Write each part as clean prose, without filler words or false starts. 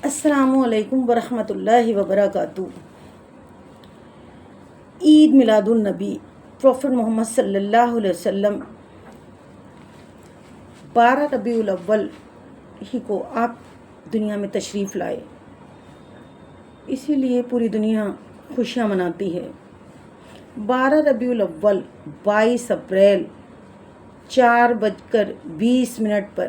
السلام علیکم ورحمۃ اللہ وبرکاتہ۔ عید میلاد النبی پروفٹ محمد صلی اللہ علیہ وسلم 12 ربیع الاول ہی کو آپ دنیا میں تشریف لائے، اسی لیے پوری دنیا خوشیاں مناتی ہے۔ 12 ربیع الاول 22 اپریل 4:20 پر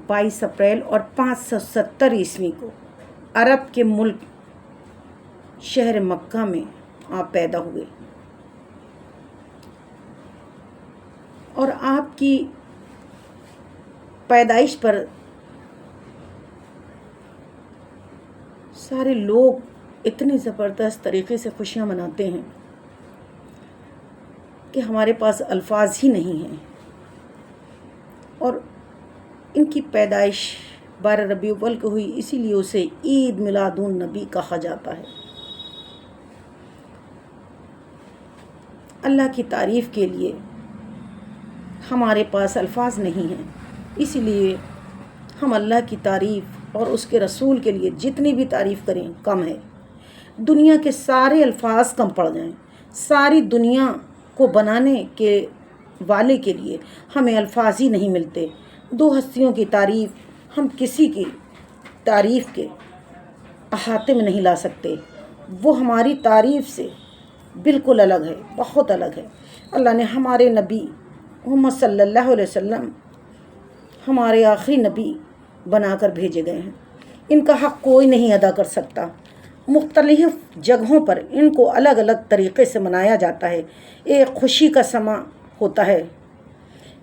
22 اپریل اور 570 عیسوی کو عرب کے ملک شہر مکہ میں آپ پیدا ہوئے، اور آپ کی پیدائش پر سارے لوگ اتنے زبردست طریقے سے خوشیاں مناتے ہیں کہ ہمارے پاس الفاظ ہی نہیں ہیں۔ اور ان کی پیدائش 12 ربیع الاول کو ہوئی، اسی لیے اسے عید میلاد النبی کہا جاتا ہے۔ اللہ کی تعریف کے لیے ہمارے پاس الفاظ نہیں ہیں، اسی لیے ہم اللہ کی تعریف اور اس کے رسول کے لیے جتنی بھی تعریف کریں کم ہے۔ دنیا کے سارے الفاظ کم پڑ جائیں، ساری دنیا کو بنانے کے والے کے لیے ہمیں الفاظ ہی نہیں ملتے۔ دو ہستیوں کی تعریف ہم کسی کی تعریف کے احاطے میں نہیں لا سکتے، وہ ہماری تعریف سے بالکل الگ ہے، بہت الگ ہے۔ اللہ نے ہمارے نبی محمد صلی اللہ علیہ وسلم ہمارے آخری نبی بنا کر بھیجے گئے ہیں، ان کا حق کوئی نہیں ادا کر سکتا۔ مختلف جگہوں پر ان کو الگ الگ طریقے سے منایا جاتا ہے، ایک خوشی کا سماں ہوتا ہے۔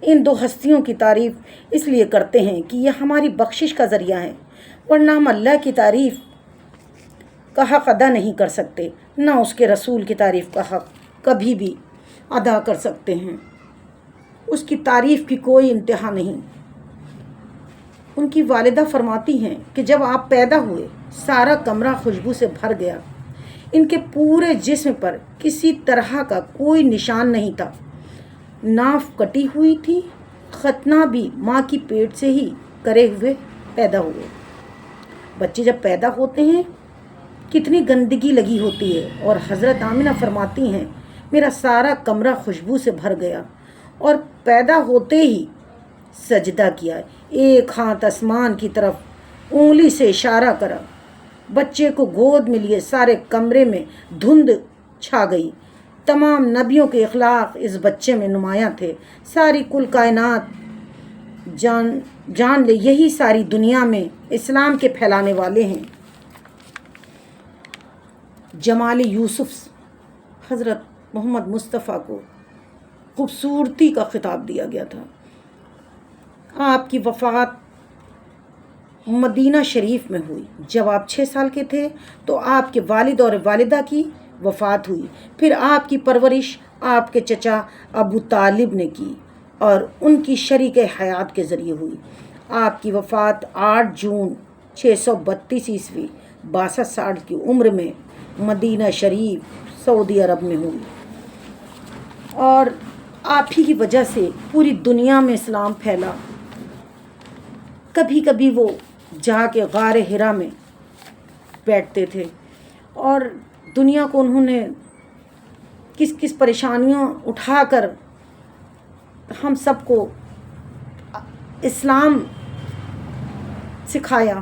ان دو ہستیوں کی تعریف اس لیے کرتے ہیں کہ یہ ہماری بخشش کا ذریعہ ہیں، ورنہ ہم اللہ کی تعریف کا حق ادا نہیں کر سکتے، نہ اس کے رسول کی تعریف کا حق کبھی بھی ادا کر سکتے ہیں۔ اس کی تعریف کی کوئی انتہا نہیں۔ ان کی والدہ فرماتی ہیں کہ جب آپ پیدا ہوئے سارا کمرہ خوشبو سے بھر گیا، ان کے پورے جسم پر کسی طرح کا کوئی نشان نہیں تھا، ناف کٹی ہوئی تھی، ختنہ بھی ماں کی پیٹ سے ہی کرے ہوئے پیدا ہوئے۔ بچے جب پیدا ہوتے ہیں کتنی گندگی لگی ہوتی ہے، اور حضرت آمنہ فرماتی ہیں میرا سارا کمرہ خوشبو سے بھر گیا، اور پیدا ہوتے ہی سجدہ کیا، ایک ہاتھ آسمان کی طرف انگلی سے اشارہ کرا، بچے کو گود میں لیے، سارے کمرے میں دھند چھا گئی۔ تمام نبیوں کے اخلاق اس بچے میں نمایاں تھے، ساری کل کائنات جان لے یہی ساری دنیا میں اسلام کے پھیلانے والے ہیں۔ جمال یوسف حضرت محمد مصطفیٰ کو خوبصورتی کا خطاب دیا گیا تھا۔ آپ کی وفات مدینہ شریف میں ہوئی، جب آپ 6 سال کے تھے تو آپ کے والد اور والدہ کی وفات ہوئی، پھر آپ کی پرورش آپ کے چچا ابو طالب نے کی اور ان کی شریک حیات کے ذریعے ہوئی۔ آپ کی وفات 8 جون 632 عیسوی 62 سال کی عمر میں مدینہ شریف سعودی عرب میں ہوئی، اور آپ ہی کی وجہ سے پوری دنیا میں اسلام پھیلا۔ کبھی کبھی وہ جا کے غار حرا میں بیٹھتے تھے، اور دنیا کو انہوں نے کس کس پریشانیوں اٹھا کر ہم سب کو اسلام سکھایا۔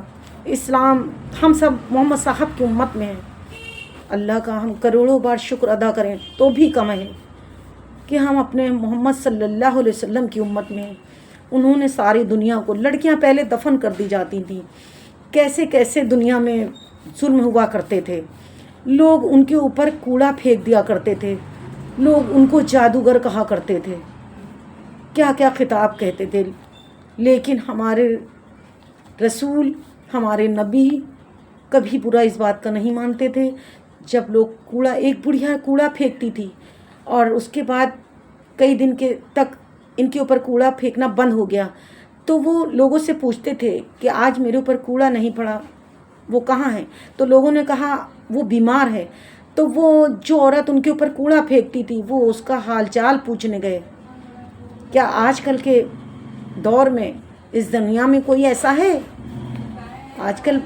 اسلام ہم سب محمد صاحب کی امت میں ہیں۔ اللہ کا ہم کروڑوں بار شکر ادا کریں تو بھی کم ہے کہ ہم اپنے محمد صلی اللہ علیہ وسلم کی امت میں ہیں۔ انہوں نے ساری دنیا کو، لڑکیاں پہلے دفن کر دی جاتی تھیں، کیسے کیسے دنیا میں ظلم ہوا کرتے تھے، لوگ ان کے اوپر کوڑا پھینک دیا کرتے تھے، لوگ ان کو جادوگر کہا کرتے تھے، کیا کیا خطاب کہتے تھے، لیکن ہمارے رسول، ہمارے نبی کبھی برا اس بات کا نہیں مانتے تھے۔ جب لوگ ایک بڑھیا کوڑا پھینکتی تھی اور اس کے بعد کئی دن کے تک ان کے اوپر کوڑا پھینکنا بند ہو گیا، تو وہ لوگوں سے پوچھتے تھے کہ آج میرے اوپر کوڑا نہیں پڑا، وہ کہاں ہے؟ تو لوگوں نے کہا وہ بیمار ہے۔ تو وہ جو عورت ان کے اوپر کوڑا پھینکتی تھی، وہ اس کا حال چال پوچھنے گئے۔ کیا آج کل کے دور میں اس دنیا میں کوئی ایسا ہے؟ آج کل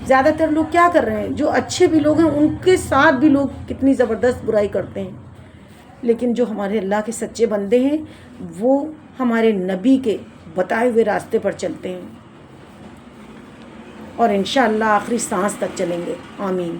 زیادہ تر لوگ کیا کر رہے ہیں، جو اچھے بھی لوگ ہیں ان کے ساتھ بھی لوگ کتنی زبردست برائی کرتے ہیں، لیکن جو ہمارے اللہ کے سچے بندے ہیں وہ ہمارے نبی کے بتائے ہوئے راستے پر چلتے ہیں اور انشاءاللہ آخری سانس تک چلیں گے۔ آمین۔